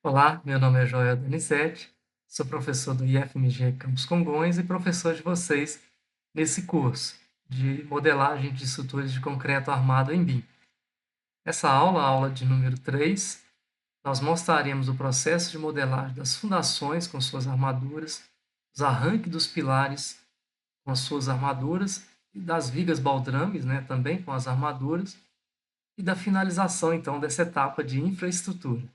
Olá, meu nome é Joel Donizete, sou professor do IFMG Campos Congonhas e professor de vocês nesse curso de modelagem de estruturas de concreto armado em BIM. Essa aula, a aula de número 3, nós mostraremos o processo de modelagem das fundações com suas armaduras, os arranques dos pilares com as suas armaduras, e das vigas baldrames, também com as armaduras, e da finalização, então, dessa etapa de infraestrutura.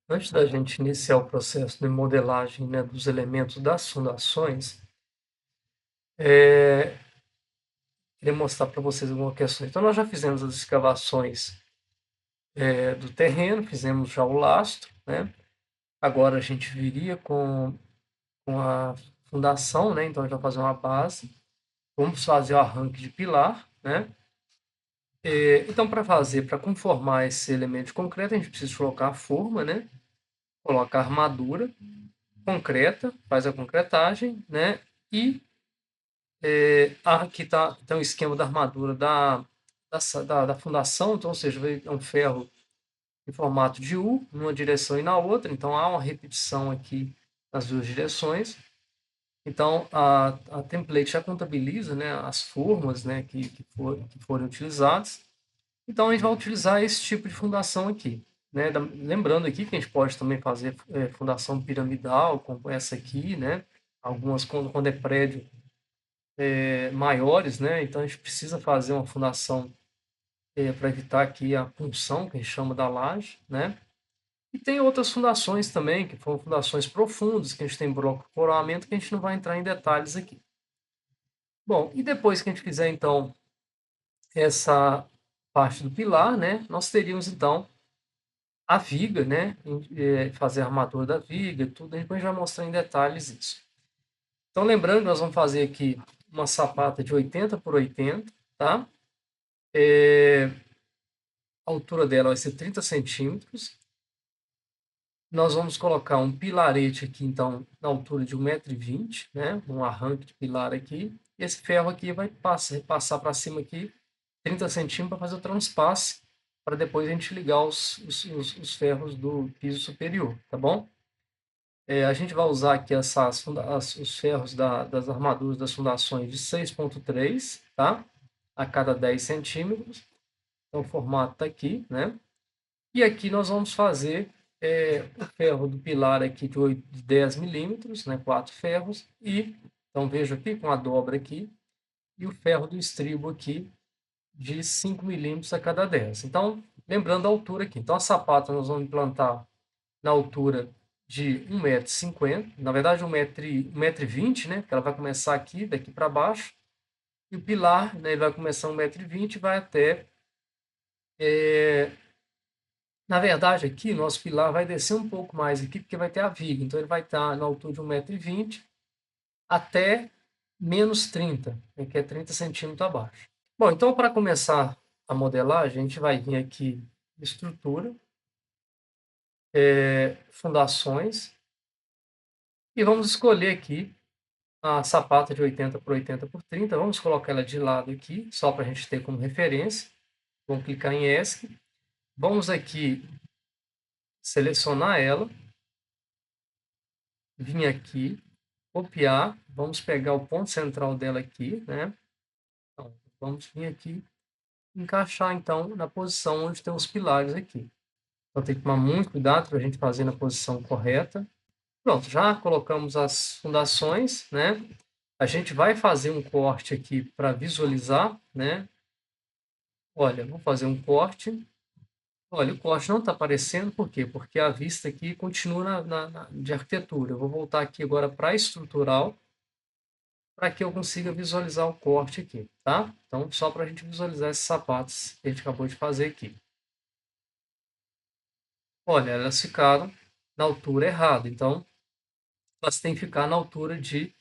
Antes da gente iniciar o processo de modelagem, dos elementos das fundações, queria mostrar para vocês algumas questões. Então, nós já fizemos as escavações do terreno, fizemos já o lastro, né? Agora a gente viria com a fundação, né? Então, a gente vai fazer uma base, vamos fazer o arranque de pilar, né? Então, para conformar esse elemento de concreto, a gente precisa colocar a forma, né? Coloca a armadura concreta, faz a concretagem, né? E aqui está o esquema da armadura da fundação, então, ou seja, é um ferro em formato de U, numa direção e na outra, então há uma repetição aqui nas duas direções. Então, a template já contabiliza, né, as formas, né, que forem utilizadas. Então, a gente vai utilizar esse tipo de fundação aqui. Né? Lembrando aqui que a gente pode também fazer fundação piramidal, como essa aqui, né? Algumas, quando é prédio maiores, né? Então, a gente precisa fazer uma fundação para evitar aqui a punção, que a gente chama da laje, né? E tem outras fundações também, que foram fundações profundas, que a gente tem bloco de coroamento, que a gente não vai entrar em detalhes aqui. Bom, e depois que a gente fizer, então, essa parte do pilar, né? Nós teríamos, então, a viga, né? Fazer a armadura da viga, tudo, depois a gente vai mostrar em detalhes isso. Então, lembrando que nós vamos fazer aqui uma sapata de 80 por 80, tá? A altura dela vai ser 30 centímetros. Nós vamos colocar um pilarete aqui, então, na altura de 1,20 m, né? Um arranque de pilar aqui. E esse ferro aqui vai passar para cima aqui 30 centímetros para fazer o transpasse, para depois a gente ligar os ferros do piso superior, tá bom? A gente vai usar aqui os ferros das armaduras das fundações de 6,3, tá? A cada 10 centímetros. Então, o formato está aqui, né? E aqui nós vamos fazer o ferro do pilar aqui de 10 milímetros, né? 4 ferros. E, então, vejo aqui com a dobra aqui. E o ferro do estribo aqui de 5 milímetros a cada 10. Então, lembrando a altura aqui. Então, a sapata nós vamos implantar na altura de 1,50 m, na verdade 1,20 m, né? Porque ela vai começar aqui, daqui para baixo, e o pilar, né, ele vai começar 1,20 m e vai até... na verdade, aqui, nosso pilar vai descer um pouco mais aqui, porque vai ter a viga, então ele vai estar na altura de 1,20 m até menos 30, né, que é 30 centímetros abaixo. Bom, então para começar a modelagem, a gente vai vir aqui em estrutura, fundações, e vamos escolher aqui a sapata de 80 por 80 por 30. Vamos colocar ela de lado aqui, só para a gente ter como referência. Vamos clicar em ESC. Vamos aqui selecionar ela. Vir aqui, copiar. Vamos pegar o ponto central dela aqui, né? Então, vamos vir aqui, encaixar então na posição onde tem os pilares aqui. Então tem que tomar muito cuidado para a gente fazer na posição correta. Pronto, já colocamos as fundações, né? A gente vai fazer um corte aqui para visualizar, né? Olha, vou fazer um corte. Olha, o corte não está aparecendo, por quê? Porque a vista aqui continua de arquitetura. Eu vou voltar aqui agora para estrutural, para que eu consiga visualizar o corte aqui, tá? Então, só para a gente visualizar esses sapatos que a gente acabou de fazer aqui. Olha, elas ficaram na altura errada, então elas têm que ficar na altura de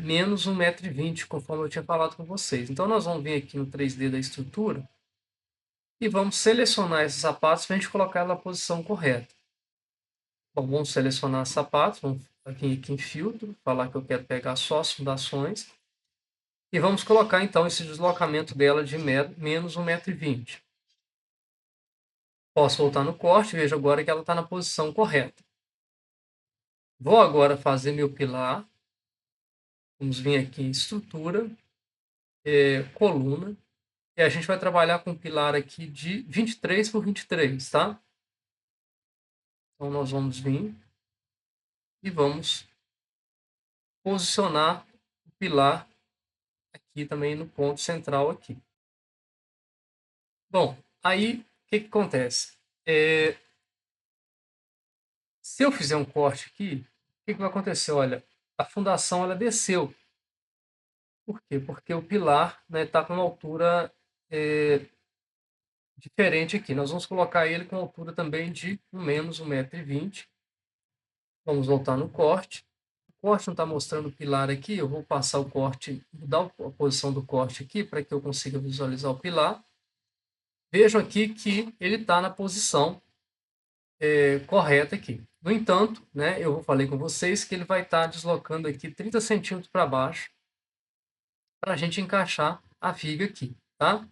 menos 1,20 m, conforme eu tinha falado com vocês. Então, nós vamos vir aqui no 3D da estrutura e vamos selecionar esses sapatos para a gente colocar ela na posição correta. Bom, vamos selecionar sapatos, vamos aqui em filtro, falar que eu quero pegar só as fundações. E vamos colocar então esse deslocamento dela de menos 1,20 m. Posso voltar no corte, vejo agora que ela está na posição correta. Vou agora fazer meu pilar. Vamos vir aqui em estrutura, coluna, e a gente vai trabalhar com um pilar aqui de 23 por 23, tá? Então, nós vamos vir e vamos posicionar o pilar aqui também no ponto central aqui. Bom, aí o que acontece? Se eu fizer um corte aqui, o que vai acontecer? Olha, a fundação ela desceu. Por quê? Porque o pilar está com uma altura diferente aqui. Nós vamos colocar ele com altura também de menos 1,20 m. Vamos voltar no corte. O corte não está mostrando o pilar aqui. Eu vou passar o corte, mudar a posição do corte aqui para que eu consiga visualizar o pilar. Vejam aqui que ele está na posição correta aqui. No entanto, eu falei com vocês que ele vai estar deslocando aqui 30 centímetros para baixo para a gente encaixar a viga aqui, tá?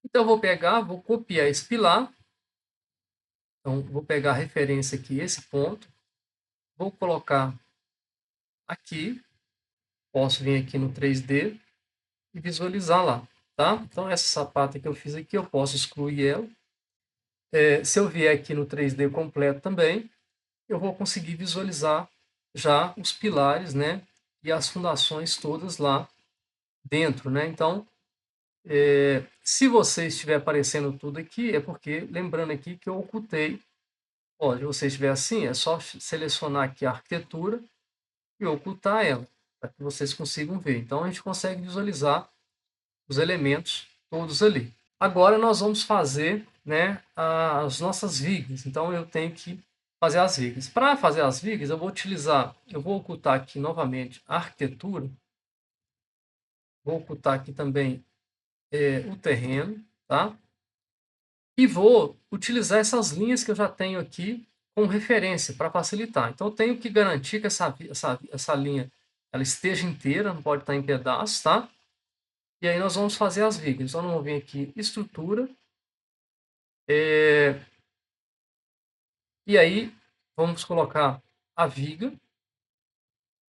Então, eu vou pegar, vou copiar esse pilar. Então, vou pegar a referência aqui, esse ponto. Vou colocar aqui. Posso vir aqui no 3D e visualizar lá, tá? Então, essa sapata que eu fiz aqui, eu posso excluir ela. Se eu vier aqui no 3D completo também, eu vou conseguir visualizar já os pilares, e as fundações todas lá dentro, Então, se você estiver aparecendo tudo aqui, é porque, lembrando aqui que eu ocultei. Se você estiver assim, é só selecionar aqui a arquitetura e ocultar ela, para que vocês consigam ver. Então, a gente consegue visualizar os elementos todos ali. Agora, nós vamos fazer as nossas vigas. Então, eu tenho que fazer as vigas. Para fazer as vigas, eu vou ocultar aqui novamente a arquitetura, vou ocultar aqui também o terreno, tá? E vou utilizar essas linhas que eu já tenho aqui como referência para facilitar. Então, eu tenho que garantir que essa linha ela esteja inteira, não pode estar em pedaços, tá? E aí nós vamos fazer as vigas. Então, vamos vir aqui, estrutura. E aí, vamos colocar a viga.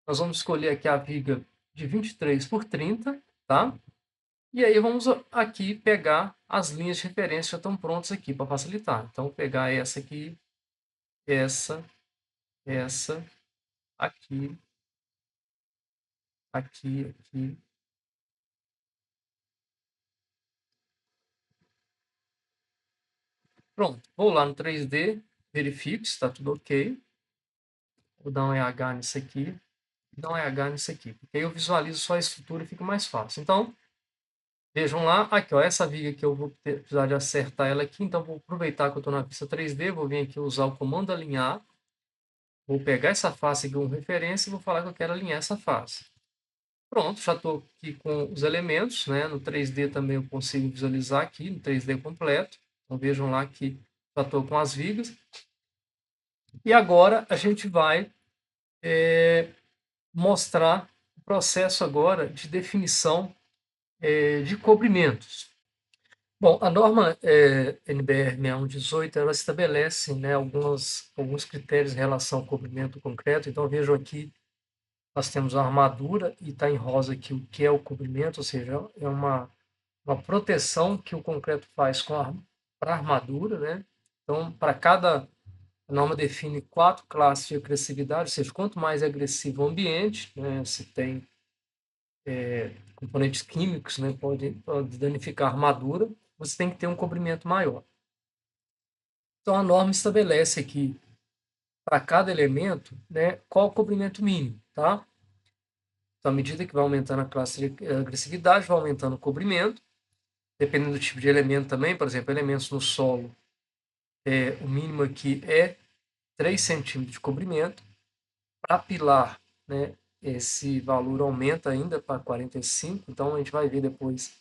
Nós vamos escolher aqui a viga de 23 por 30, tá? E aí, vamos aqui pegar as linhas de referência que já estão prontas aqui para facilitar. Então, vou pegar essa aqui, essa, aqui, aqui. Pronto, vou lá no 3D, verifico se está tudo ok. Vou dar um EH nisso aqui, e dar um EH nisso aqui, porque aí eu visualizo só a estrutura e fica mais fácil. Então, vejam lá, aqui, ó, essa viga que eu vou precisar de acertar ela aqui, então vou aproveitar que eu estou na pista 3D, vou vir aqui usar o comando alinhar, vou pegar essa face aqui como referência e vou falar que eu quero alinhar essa face. Pronto, já estou aqui com os elementos, no 3D também eu consigo visualizar aqui, no 3D completo. Então vejam lá que já estou com as vigas. E agora a gente vai mostrar o processo agora de definição de cobrimentos. Bom, a norma NBR 6118, ela estabelece alguns critérios em relação ao cobrimento concreto. Então vejam aqui, nós temos a armadura e está em rosa aqui o que é o cobrimento, ou seja, é uma proteção que o concreto faz para a armadura, Então, para cada a norma define 4 classes de agressividade, ou seja, quanto mais agressivo o ambiente, se tem componentes químicos, pode danificar a armadura, você tem que ter um cobrimento maior. Então, a norma estabelece aqui, para cada elemento, qual o cobrimento mínimo, tá? Então, à medida que vai aumentando a classe de agressividade, vai aumentando o cobrimento, dependendo do tipo de elemento também, por exemplo, elementos no solo, o mínimo aqui é 3 centímetros de cobrimento. Para pilar, esse valor aumenta ainda para 45, então a gente vai ver depois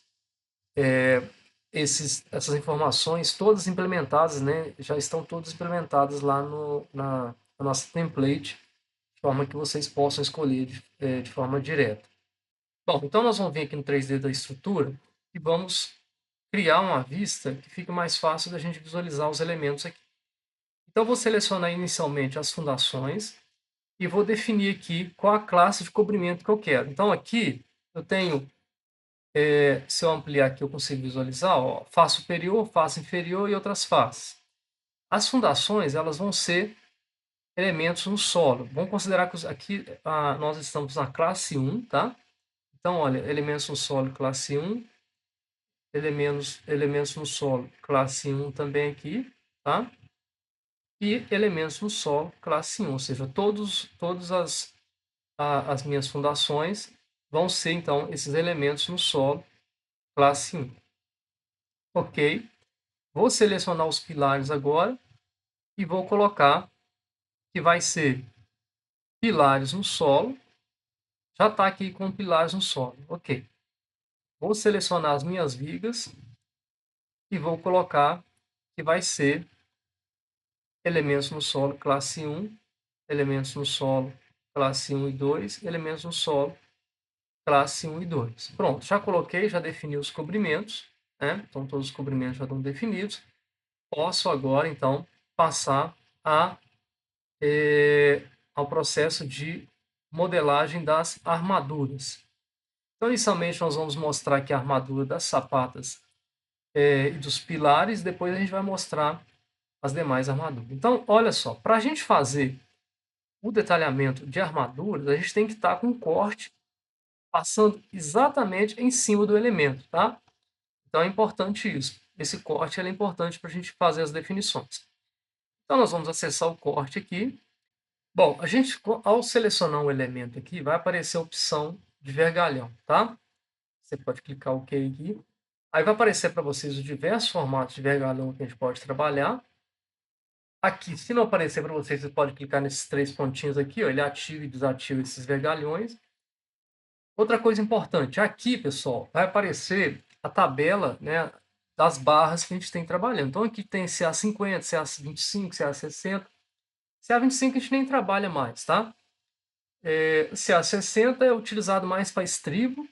essas informações todas implementadas, já estão todas implementadas lá na nossa template, de forma que vocês possam escolher de forma direta. Bom, então nós vamos vir aqui no 3D da estrutura e vamos criar uma vista que fique mais fácil da gente visualizar os elementos aqui. Então, eu vou selecionar inicialmente as fundações e vou definir aqui qual a classe de cobrimento que eu quero. Então, aqui eu tenho, se eu ampliar aqui, eu consigo visualizar, ó, face superior, face inferior e outras faces. As fundações, elas vão ser elementos no solo. Vamos considerar que aqui nós estamos na classe 1, tá? Então, olha, elementos no solo, classe 1, elementos no solo, classe 1 também aqui, tá? E elementos no solo, classe 1, ou seja, todas as minhas fundações vão ser, então, esses elementos no solo, classe 1. Ok, vou selecionar os pilares agora e vou colocar que vai ser pilares no solo, já está aqui com pilares no solo, ok. Vou selecionar as minhas vigas e vou colocar que vai ser elementos no solo classe 1, elementos no solo classe 1 e 2, elementos no solo classe 1 e 2. Pronto, já coloquei, já defini os cobrimentos, né? Então todos os cobrimentos já estão definidos. Posso agora, então, passar ao processo de modelagem das armaduras. Então, inicialmente, nós vamos mostrar aqui a armadura das sapatas e dos pilares, depois a gente vai mostrar as demais armaduras. Então, olha só, para a gente fazer o detalhamento de armaduras, a gente tem que estar com um corte passando exatamente em cima do elemento, tá? Então é importante isso. Esse corte é importante para a gente fazer as definições. Então nós vamos acessar o corte aqui. Bom, a gente, ao selecionar um elemento aqui, vai aparecer a opção de vergalhão, tá? Você pode clicar OK aqui. Aí vai aparecer para vocês os diversos formatos de vergalhão que a gente pode trabalhar. Aqui, se não aparecer para vocês, você pode clicar nesses três pontinhos aqui, ó, ele ativa e desativa esses vergalhões. Outra coisa importante, aqui, pessoal, vai aparecer a tabela, né, das barras que a gente tem trabalhando. Então, aqui tem CA50, CA25, CA60. CA25 a gente nem trabalha mais, tá? CA60 é utilizado mais para estribo,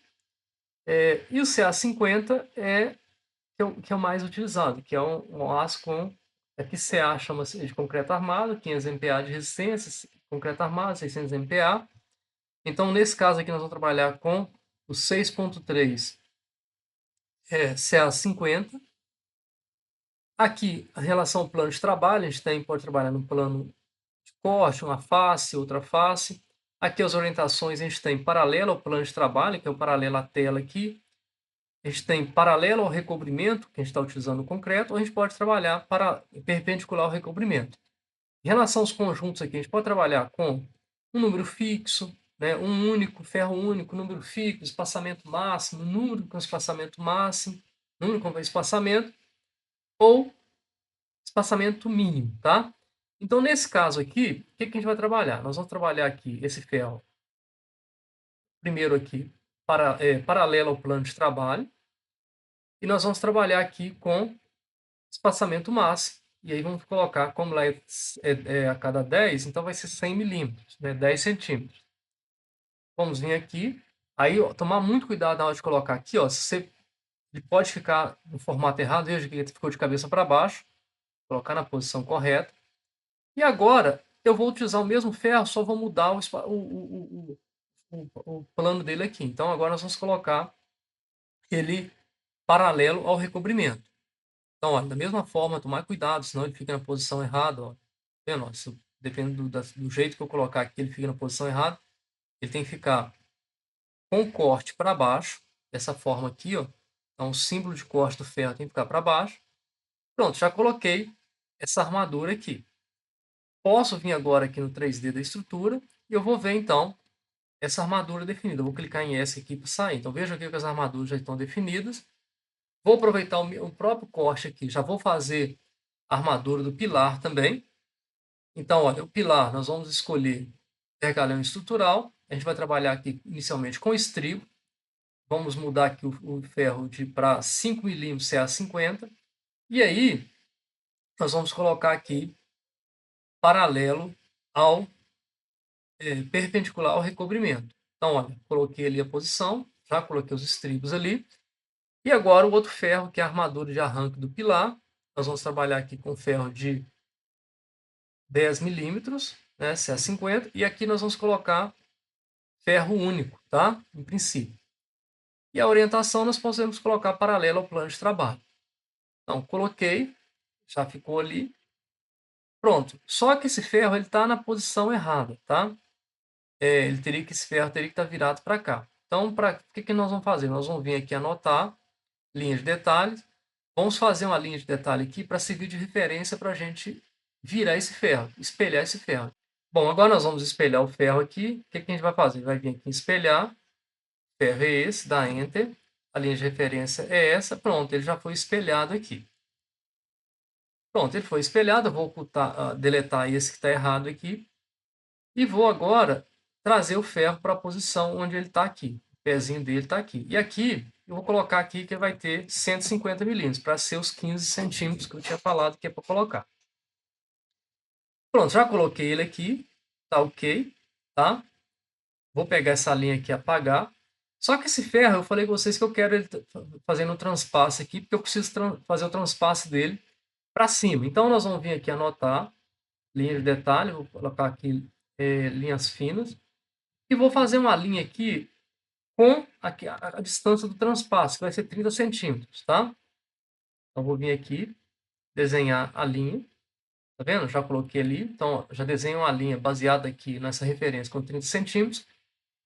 e o CA50 que é o mais utilizado, que é um aço com... Aqui CA chama-se de concreto armado, 500 MPa de resistência, concreto armado, 600 MPa. Então, nesse caso aqui, nós vamos trabalhar com o 6.3 CA50. Aqui, a relação ao plano de trabalho, a gente pode trabalhar no plano de corte, uma face, outra face. Aqui as orientações, a gente tem paralelo ao plano de trabalho, que é o paralelo à tela aqui. A gente tem paralelo ao recobrimento, que a gente está utilizando o concreto, ou a gente pode trabalhar perpendicular ao recobrimento. Em relação aos conjuntos aqui, a gente pode trabalhar com um número fixo, né, um único, ferro único, número fixo, espaçamento máximo, número com espaçamento máximo, número com espaçamento, ou espaçamento mínimo, tá? Então, nesse caso aqui, o que a gente vai trabalhar? Nós vamos trabalhar aqui esse ferro, primeiro aqui, paralelo ao plano de trabalho, e nós vamos trabalhar aqui com espaçamento máximo, e aí vamos colocar, como lá é a cada 10, então vai ser 100 milímetros, né, 10 centímetros. Vamos vir aqui, aí ó, tomar muito cuidado na hora de colocar aqui, ó, ele pode ficar no formato errado, veja que ele ficou de cabeça para baixo, colocar na posição correta. E agora eu vou utilizar o mesmo ferro, só vou mudar o plano dele aqui. Então agora nós vamos colocar ele paralelo ao recobrimento. Então, olha, da mesma forma, tomar cuidado, senão ele fica na posição errada. Ó. Vendo? Ó, dependendo do jeito que eu colocar aqui, ele fica na posição errada. Ele tem que ficar com o corte para baixo, dessa forma aqui. Ó. Então, o símbolo de corte do ferro tem que ficar para baixo. Pronto, já coloquei essa armadura aqui. Posso vir agora aqui no 3D da estrutura e eu vou ver, então, essa armadura definida. Eu vou clicar em S aqui para sair. Então, veja aqui que as armaduras já estão definidas. Vou aproveitar o próprio corte aqui. Já vou fazer a armadura do pilar também. Então, olha, o pilar, nós vamos escolher vergalhão estrutural. A gente vai trabalhar aqui inicialmente com estribo. Vamos mudar aqui o ferro para 5 milímetros CA50. E aí, nós vamos colocar aqui paralelo ao perpendicular ao recobrimento. Então, olha, coloquei ali a posição, já coloquei os estribos ali. E agora o outro ferro, que é a armadura de arranque do pilar. Nós vamos trabalhar aqui com ferro de 10 milímetros, né, CA50, e aqui nós vamos colocar ferro único, tá? Em princípio. E a orientação nós podemos colocar paralela ao plano de trabalho. Então, coloquei, já ficou ali. Pronto. Só que esse ferro está na posição errada, tá? Esse ferro teria que estar virado para cá. Então, o que nós vamos fazer? Nós vamos vir aqui anotar linha de detalhes. Vamos fazer uma linha de detalhe aqui para servir de referência para a gente virar esse ferro, espelhar esse ferro. Bom, agora nós vamos espelhar o ferro aqui. O que a gente vai fazer? Vai vir aqui em espelhar. O ferro é esse, dá Enter. A linha de referência é essa. Pronto, ele já foi espelhado aqui. Pronto, ele foi espelhado. Eu vou ocultar, deletar esse que está errado aqui. E vou agora trazer o ferro para a posição onde ele está aqui. O pezinho dele está aqui. E aqui, eu vou colocar aqui que ele vai ter 150 milímetros, para ser os 15 centímetros que eu tinha falado que é para colocar. Pronto, já coloquei ele aqui. Tá ok, tá? Vou pegar essa linha aqui e apagar. Só que esse ferro, eu falei com vocês que eu quero ele fazendo o transpasse aqui, porque eu preciso fazer o transpasse dele para cima. Então, nós vamos vir aqui anotar linha de detalhe, vou colocar aqui linhas finas, e vou fazer uma linha aqui com a distância do transpasse, que vai ser 30 centímetros, tá? Então, vou vir aqui, desenhar a linha, tá vendo? Já coloquei ali, então já desenho uma linha baseada aqui nessa referência com 30 centímetros.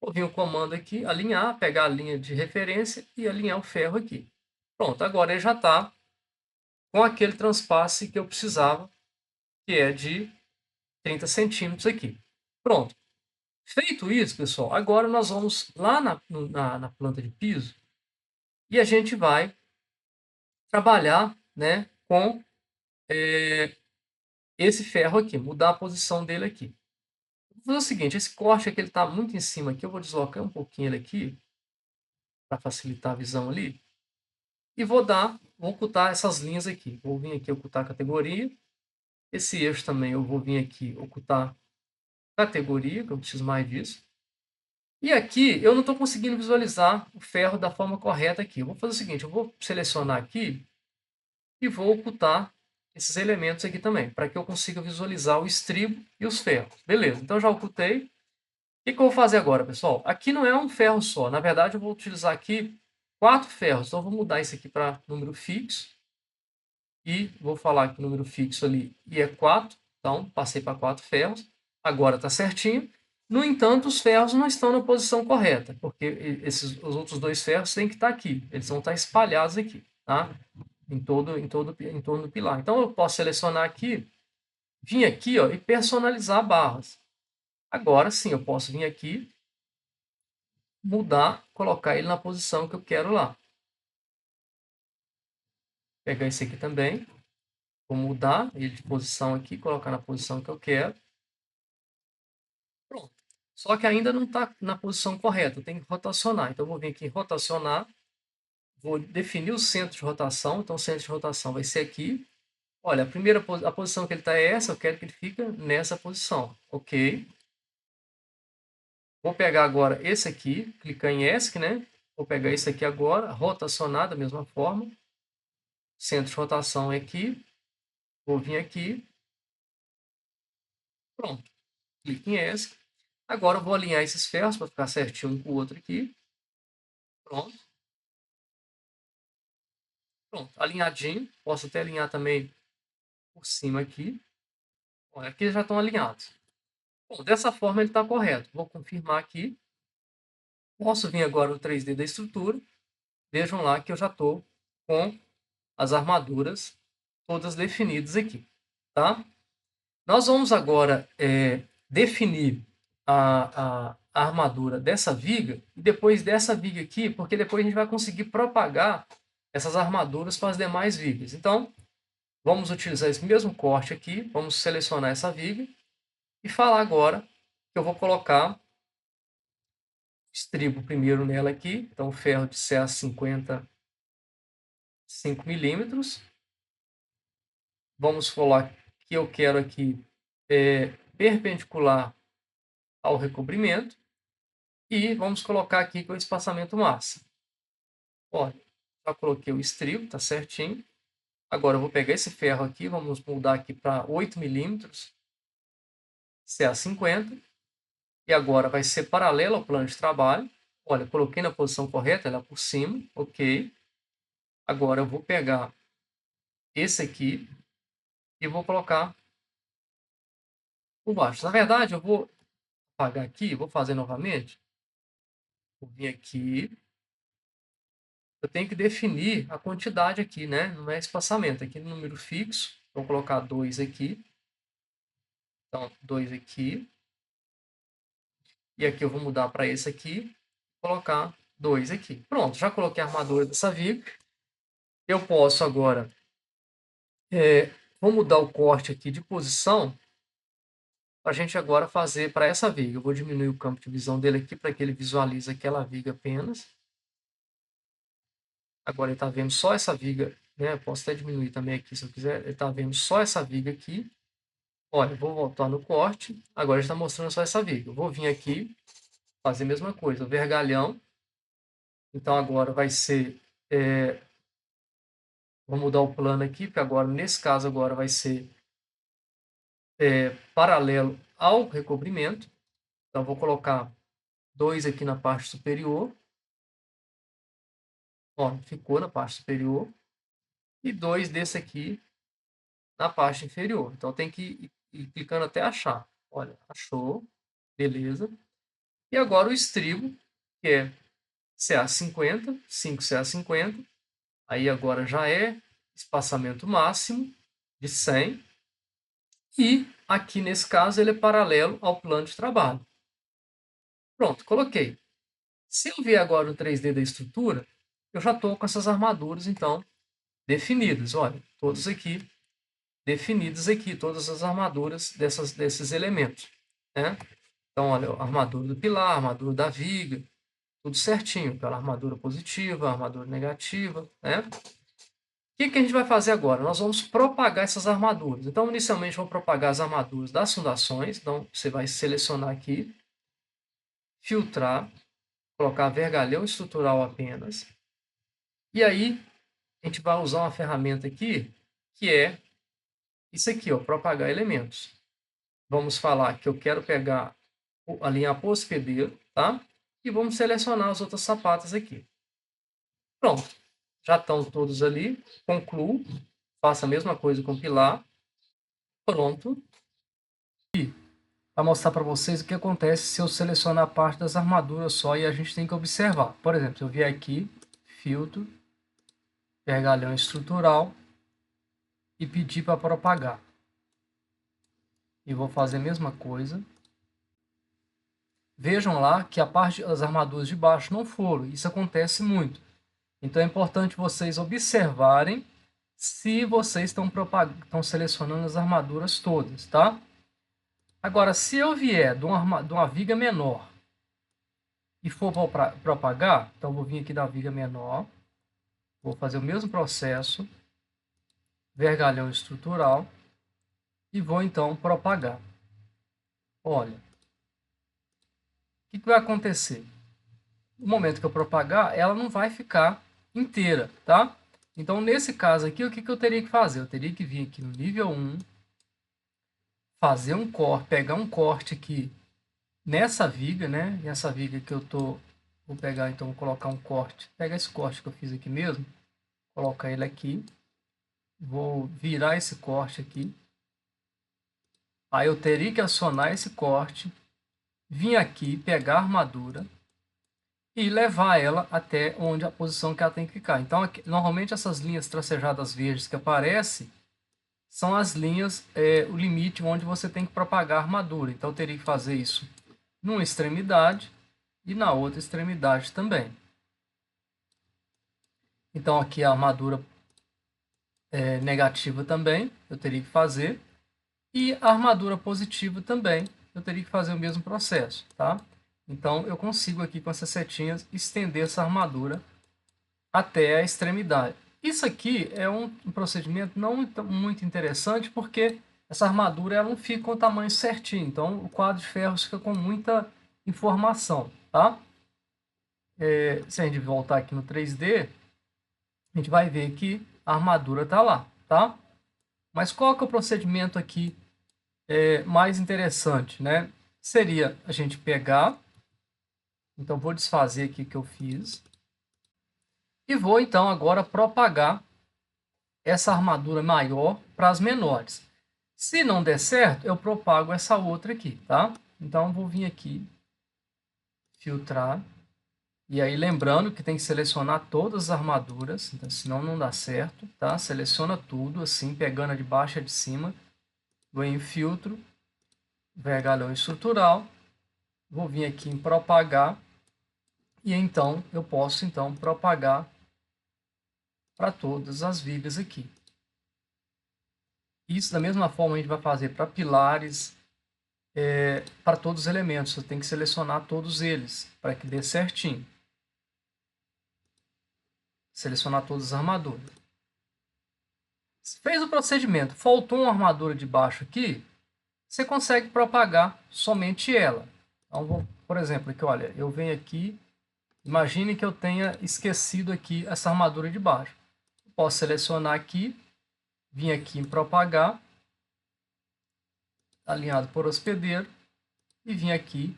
Vou vir o comando aqui, alinhar, pegar a linha de referência e alinhar o ferro aqui. Pronto, agora ele já está com aquele transpasse que eu precisava, que é de 30 centímetros aqui. Pronto. Feito isso, pessoal, agora nós vamos lá na planta de piso e a gente vai trabalhar, né, com esse ferro aqui, mudar a posição dele aqui. Vou fazer o seguinte, esse corte aqui ele está muito em cima aqui, eu vou deslocar um pouquinho ele aqui, para facilitar a visão ali, e vou ocultar essas linhas aqui. Vou vir aqui ocultar a categoria, esse eixo também eu vou vir aqui ocultar categoria, que eu preciso mais disso. E aqui eu não estou conseguindo visualizar o ferro da forma correta aqui. Eu vou fazer o seguinte, eu vou selecionar aqui e vou ocultar esses elementos aqui também, para que eu consiga visualizar o estribo e os ferros. Beleza, então já ocultei. O que eu vou fazer agora, pessoal? Aqui não é um ferro só. Na verdade, eu vou utilizar aqui 4 ferros. Então, eu vou mudar isso aqui para número fixo. E vou falar que o número fixo ali é 4. Então, passei para 4 ferros. Agora está certinho. No entanto, os ferros não estão na posição correta, porque os outros 2 ferros têm que estar aqui. Eles vão estar espalhados aqui, tá? Em torno do pilar. Então, eu posso selecionar aqui, vir aqui, ó, e personalizar barras. Agora sim, eu posso vir aqui, mudar, colocar ele na posição que eu quero lá. Pegar esse aqui também, vou mudar ele de posição aqui, colocar na posição que eu quero. Pronto. Só que ainda não está na posição correta, eu tenho que rotacionar. Então, eu vou vir aqui em rotacionar, vou definir o centro de rotação. Então, o centro de rotação vai ser aqui. Olha, a posição que ele está é essa, eu quero que ele fique nessa posição. Ok. Vou pegar agora esse aqui, clicar em ESC, né? Vou pegar esse aqui agora, rotacionar da mesma forma. Centro de rotação é aqui. Vou vir aqui. Pronto. Clique em ESC. Agora eu vou alinhar esses ferros para ficar certinho um com o outro aqui. Pronto. Pronto. Alinhadinho. Posso até alinhar também por cima aqui. Olha, aqui eles já estão alinhados. Bom, dessa forma ele está correto. Vou confirmar aqui. Posso vir agora no 3D da estrutura. Vejam lá que eu já estou com as armaduras todas definidas aqui, tá? Nós vamos agora definir a armadura dessa viga e depois dessa viga aqui, porque depois a gente vai conseguir propagar essas armaduras para as demais vigas. Então, vamos utilizar esse mesmo corte aqui, vamos selecionar essa viga e falar agora que eu vou colocar estribo primeiro nela aqui, então ferro de CA 50 5 milímetros. Vamos falar que eu quero aqui perpendicular ao recobrimento e vamos colocar aqui com o espaçamento máximo. Olha, Já coloquei o estribo, tá certinho. Agora eu vou pegar esse ferro aqui, vamos mudar aqui para 8 milímetros, CA50. E agora vai ser paralelo ao plano de trabalho. Olha, coloquei na posição correta, ela por cima, ok. Agora eu vou pegar esse aqui e vou colocar por baixo. Na verdade, eu vou apagar aqui, vou fazer novamente. Vou vir aqui. Eu tenho que definir a quantidade aqui, né? Não é espaçamento. Aqui no número fixo, vou colocar 2 aqui. Então, 2 aqui. E aqui eu vou mudar para esse aqui. Colocar 2 aqui. Pronto, já coloquei a armadura dessa viga. Eu posso agora... vou mudar o corte aqui de posição para a gente agora fazer para essa viga. Eu vou diminuir o campo de visão dele aqui para que ele visualize aquela viga apenas. Agora ele está vendo só essa viga, né? Eu posso até diminuir também aqui se eu quiser. Ele está vendo só essa viga aqui. Olha, vou voltar no corte. Agora está mostrando só essa viga. Eu vou vir aqui, fazer a mesma coisa, vergalhão. Então agora vai ser... vou mudar o plano aqui, porque agora, nesse caso, agora vai ser paralelo ao recobrimento. Então vou colocar 2 aqui na parte superior. Ó, ficou na parte superior. E 2 desse aqui na parte inferior. Então tem que ir clicando até achar. Olha, achou. Beleza. E agora o estribo, que é CA50, 5 CA50. Aí agora já é espaçamento máximo de 100. E aqui nesse caso ele é paralelo ao plano de trabalho. Pronto, coloquei. Se eu ver agora o 3D da estrutura, eu já estou com essas armaduras, então, definidas. Olha, todos aqui, definidas aqui, todas as armaduras desses elementos, né? Então, olha, a armadura do pilar, a armadura da viga, tudo certinho. Pela armadura positiva, a armadura negativa, né? O que a gente vai fazer agora? Nós vamos propagar essas armaduras. Então, inicialmente, vamos propagar as armaduras das fundações. Então, você vai selecionar aqui, filtrar, colocar vergalhão estrutural apenas. E aí, a gente vai usar uma ferramenta aqui, que é isso aqui, ó, propagar elementos. Vamos falar que eu quero pegar a linha hospedeiro, tá? E vamos selecionar as outras sapatas aqui. Pronto. Já estão todos ali. Concluo. Faço a mesma coisa com o pilar. Pronto. E para mostrar para vocês o que acontece se eu selecionar a parte das armaduras só e a gente tem que observar. Por exemplo, se eu vier aqui, filtro, vergalhão estrutural e pedir para propagar. E vou fazer a mesma coisa. Vejam lá que a parte das armaduras de baixo não foram. Isso acontece muito. Então é importante vocês observarem se vocês estão selecionando as armaduras todas, tá? Agora, se eu vier de uma viga menor e for propagar, então vou vir aqui da viga menor, vou fazer o mesmo processo, vergalhão estrutural, e vou então propagar. Olha, o que vai acontecer? No momento que eu propagar, ela não vai ficar inteira, tá? Então, nesse caso aqui, o que eu teria que fazer? Eu teria que vir aqui no nível 1, fazer um corte, pegar um corte aqui nessa viga, né? Nessa viga que eu tô... Vou pegar, então, vou colocar um corte. Pega esse corte que eu fiz aqui mesmo, colocar ele aqui. Vou virar esse corte aqui. Aí eu teria que acionar esse corte, vir aqui, pegar a armadura e levar ela até onde a posição que ela tem que ficar. Então, aqui, normalmente essas linhas tracejadas verdes que aparecem são as linhas, o limite onde você tem que propagar a armadura. Então, eu teria que fazer isso numa extremidade e na outra extremidade também. Então, aqui a armadura negativa também, eu teria que fazer. E a armadura positiva também, eu teria que fazer o mesmo processo, tá? Então, eu consigo aqui com essas setinhas estender essa armadura até a extremidade. Isso aqui é um procedimento não muito interessante porque essa armadura ela não fica com o tamanho certinho. Então, o quadro de ferros fica com muita informação, tá? Se a gente voltar aqui no 3D, a gente vai ver que a armadura está lá, tá? Mas qual que é o procedimento aqui mais interessante, né? Seria a gente pegar, então vou desfazer aqui o que eu fiz, e vou então agora propagar essa armadura maior para as menores. Se não der certo, eu propago essa outra aqui, tá? Então vou vir aqui, filtrar, e aí lembrando que tem que selecionar todas as armaduras, então, senão não dá certo, tá? Seleciona tudo, assim, pegando a de baixo e a de cima, vou em filtro, vergalhão estrutural, vou vir aqui em propagar, e então eu posso então propagar para todas as vigas aqui. Isso da mesma forma a gente vai fazer para pilares, para todos os elementos. Você tem que selecionar todos eles para que dê certinho. Selecionar todas as armaduras. Fez o procedimento, faltou uma armadura de baixo aqui, você consegue propagar somente ela. Então, por exemplo, aqui, olha, eu venho aqui, imagine que eu tenha esquecido aqui essa armadura de baixo. Posso selecionar aqui, vir aqui em propagar, alinhado por hospedeiro, e vir aqui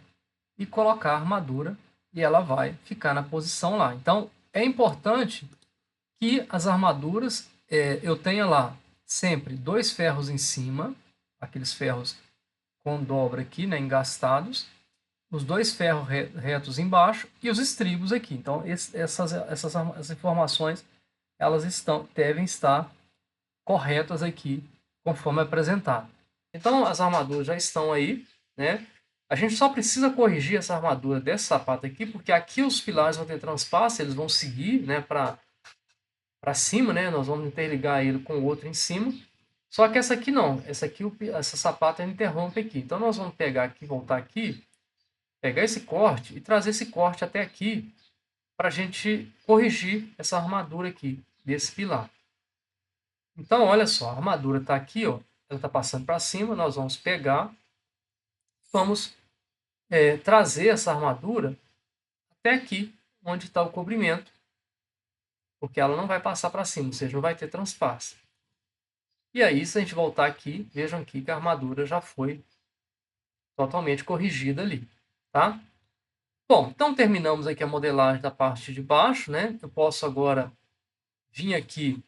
e colocar a armadura e ela vai ficar na posição lá. Então, é importante que as armaduras, eu tenha lá sempre 2 ferros em cima, aqueles ferros com dobra aqui, né, engastados, os 2 ferros retos embaixo e os estribos aqui. Então, essas informações elas devem estar corretas aqui, conforme apresentado. Então, as armaduras já estão aí, né? A gente só precisa corrigir essa armadura desse sapato aqui, porque aqui os pilares vão ter transpasse, eles vão seguir, né, para cima, né? Nós vamos interligar ele com o outro em cima. Só que essa aqui não, essa sapata interrompe aqui. Então, nós vamos pegar aqui, voltar aqui, pegar esse corte e trazer esse corte até aqui para a gente corrigir essa armadura aqui, desse pilar. Então, olha só, a armadura está aqui, ó, ela está passando para cima, nós vamos pegar, vamos trazer essa armadura até aqui, onde está o cobrimento, porque ela não vai passar para cima, ou seja, não vai ter transpasse. E aí, se a gente voltar aqui, vejam aqui que a armadura já foi totalmente corrigida ali, tá? Bom, então terminamos aqui a modelagem da parte de baixo, né? Eu posso agora vir aqui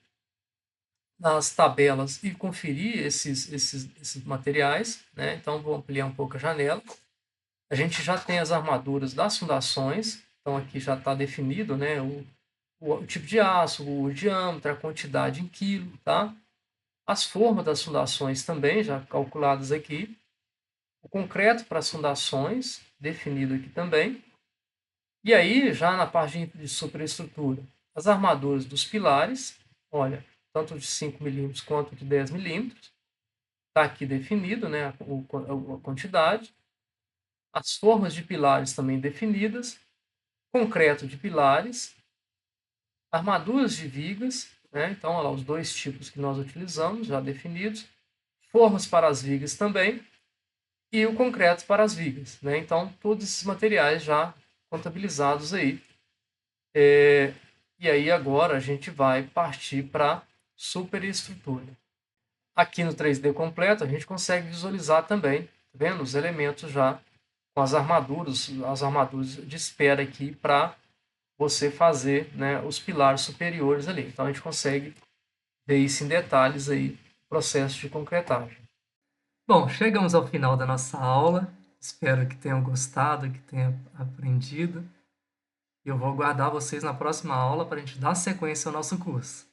nas tabelas e conferir esses materiais, né? Então, vou ampliar um pouco a janela. A gente já tem as armaduras das fundações, então aqui já está definido, né, o tipo de aço, o diâmetro, a quantidade em quilo, tá? As formas das fundações também já calculadas aqui. O concreto para as fundações, definido aqui também. E aí, já na parte de superestrutura, as armaduras dos pilares, olha, tanto de 5 milímetros quanto de 10 milímetros, está aqui definido, né, a quantidade. As formas de pilares também definidas, concreto de pilares, armaduras de vigas, né? Então, olha lá, os 2 tipos que nós utilizamos, já definidos, formas para as vigas também, e o concreto para as vigas, né? Então, todos esses materiais já contabilizados aí. E aí, agora, a gente vai partir para superestrutura. Aqui no 3D completo, a gente consegue visualizar também, tá vendo? Os elementos já com as armaduras de espera aqui para você fazer, né, os pilares superiores ali. Então, a gente consegue ver isso em detalhes aí, o processo de concretagem. Bom, chegamos ao final da nossa aula. Espero que tenham gostado, que tenham aprendido. Eu vou aguardar vocês na próxima aula para a gente dar sequência ao nosso curso.